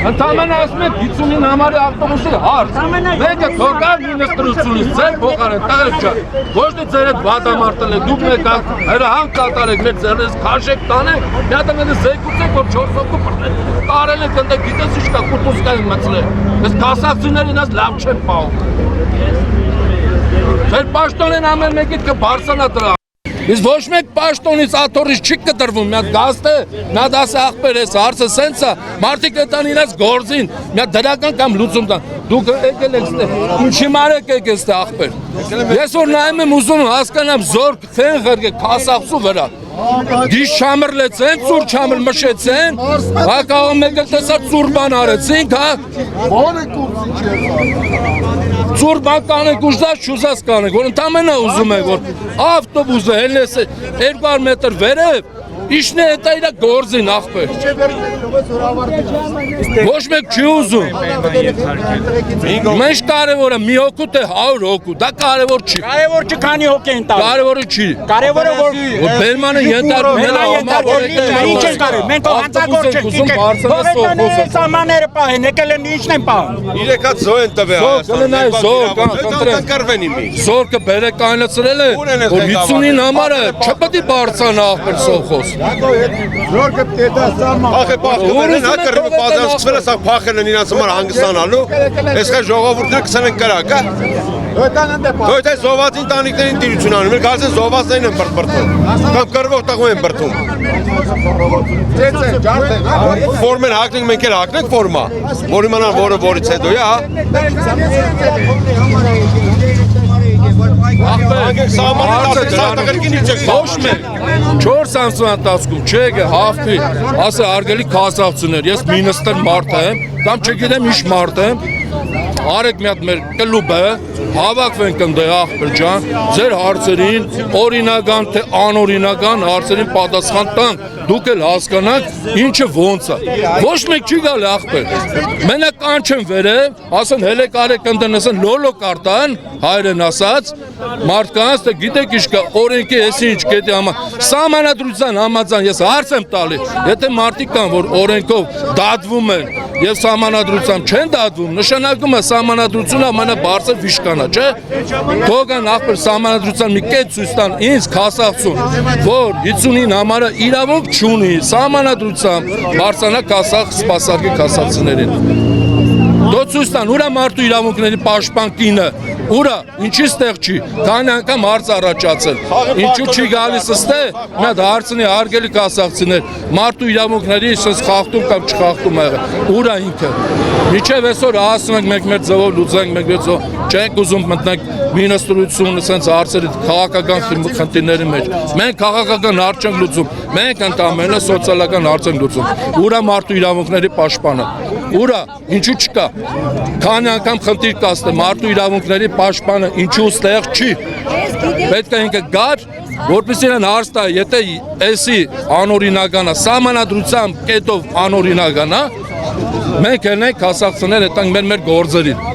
Ընդամենը ասում եք 50-ին համարի ավտոբուսի հարց, մեկը թողար մինիստրությունից ձեր փոխարեն, տաղեք չա, ոչ թե ձեր հետ վատամարտել եք, դուք մեկ հրահանգ կատարեք, մեր ձերնես քաշեք տանեք, միատանգները զեկուցեք, որ 4 հոգու պրտեք, տարել եք ընդ գիտես ինչ կա, կուրտուսկա են մծրել, ես կասակցիներին ես լավ չեմ պահում, ձեր պաշտոնեն ամեն մեկիտ կբարձանա դրա, Իսկ ոչ մեկ պաշտոնից աթոռից չի կտրվում, մի հատ գազտ է, մի հատ ասե ախպեր ես, հարցը սենց է, մարդիկ էտան իրաց գործին, մի հատ դրական կամ լուծում տան, դուք եկել եք ստե, ինչի մարեք եք ստե ախպեր, ես որ նայում եմ ուզում հասկանամ զորք խեն խրգեք կասախսու վրա, դիշ չամրլեցեն, ծուր չամր մշեցեն, հակաղում եկել տեսար ծուր բան արեցինք, հա, ծուր բան կանեք ուժդաց չուզած կանեք, որ ընդամենը ուզում եք, որ ավտոբուսը հելնես 200 մետր վերև, իշն է հետա իրա գործին ախպեր, ոչ մեկ չի ուզում, մենջ կարևոր է, մի հոգու թե 100 հոգու, դա կարևոր չի, կարևոր չի քանի հոգ են տալու, կարևորը չի, կարևորը որ բերմանը ենթարկում են ինչ են կարել, մենք հանցագործ չենք, թողեցաները սամաները պահեն, եկել են ինչն են պահում, իրեքած զո են տվե Զորքը բերեք այնացրել է, որ 50-ին համարը չպետի բարձանա ախպեր սովխոս Զորքը պետք է սարման Ախե պախտվերեն, հա կրվը պազանցվել է, սա պախել են իրանց համար հանգստանալու Ես խա ժողովորդները կսեն են կրակ, հա Դոյթ է զովածին տանիքներին տիրություն անում, էլ գալս են զովածներին են բրտում Կամ կրվող տաղում են բրտում Ֆորմեն հակնենք, մենք էլ հակնենք ֆորմա Որ իմանան որը որից հետո, հա Ոչ մեկ 4 ամսվա ընթացքում չեք հաղթի, ասը արգելի կասավցուներ, ես մինստր մարդ եմ, կամ չգիտեմ ինչ մարդ եմ, արեք մի հատ մեր կլուբը, հավաքվենք ընդեղ ախպեր ջան, ձեր հարցերին, օրինական թե անօրինական հարցերին պատասխան տանք, դուք էլ հասկանաք, ինչը ոնց է, ոչ մեկ չի գալի ախպեր, մենակ կանչեն վերև, ասեն հելեք արեք ընդնեսեն լոլո կարտան, հայրեն ասած, մարդկանց թե գիտեք ինչ կա, օրենքի եսի ինչ կետի համար, սահմանադրության համաձայն ես հարց եմ տալի, եթե մարդիկ կան, որ օրենքով դատվում են և սահմանադրությամբ չեն դատվում, նշանակում է սահմանադրությունը ամենաբարձր վիշկանա, չէ, թողան ախպեր սահմանադրության մի կետ ցույց տան ինձ կասախցուն, որ 50-ին համարը իրավունք չունի, սահմանադրությամբ բարձրանա կասախ սպասարկի կասացիներին Դո ցույց տան, ուրա մարդու իրավունքների պաշտպան կինը, ուրա, ինչի ստեղ չի, քանի անգամ հարց առաջացել, ինչու չի գալիս ստե, մի հատ հարցնի հարգելի կասախցիներ, մարդու իրավունքների սենց խախտում կամ չխախտում եղել, ուրա ինքը, միջև այսօր ասում ենք մենք մեր ձևով լուծենք, մենք մեր ձևով չենք ուզում մտնենք մինիստրությունը սենց հարցերի քաղաքական խնդիրների մեջ, մենք քաղաքական հարց չենք լուծում, մենք ընդամենը սոցիալական հարց ենք լուծում, ուրա մարդու իրավունքների պաշտպանը, ուրա, ինչու չկա, քանի անգամ խնդիր կա մարդու իրավունքների պաշտպանը ինչու ստեղ չի, պետք է ինքը գար, որպես իրեն հարց տա, եթե էսի անօրինական է, սահմանադրությամբ կետով անօրինական է, մենք ելնենք կասախցիներ հետանք մեր գործերին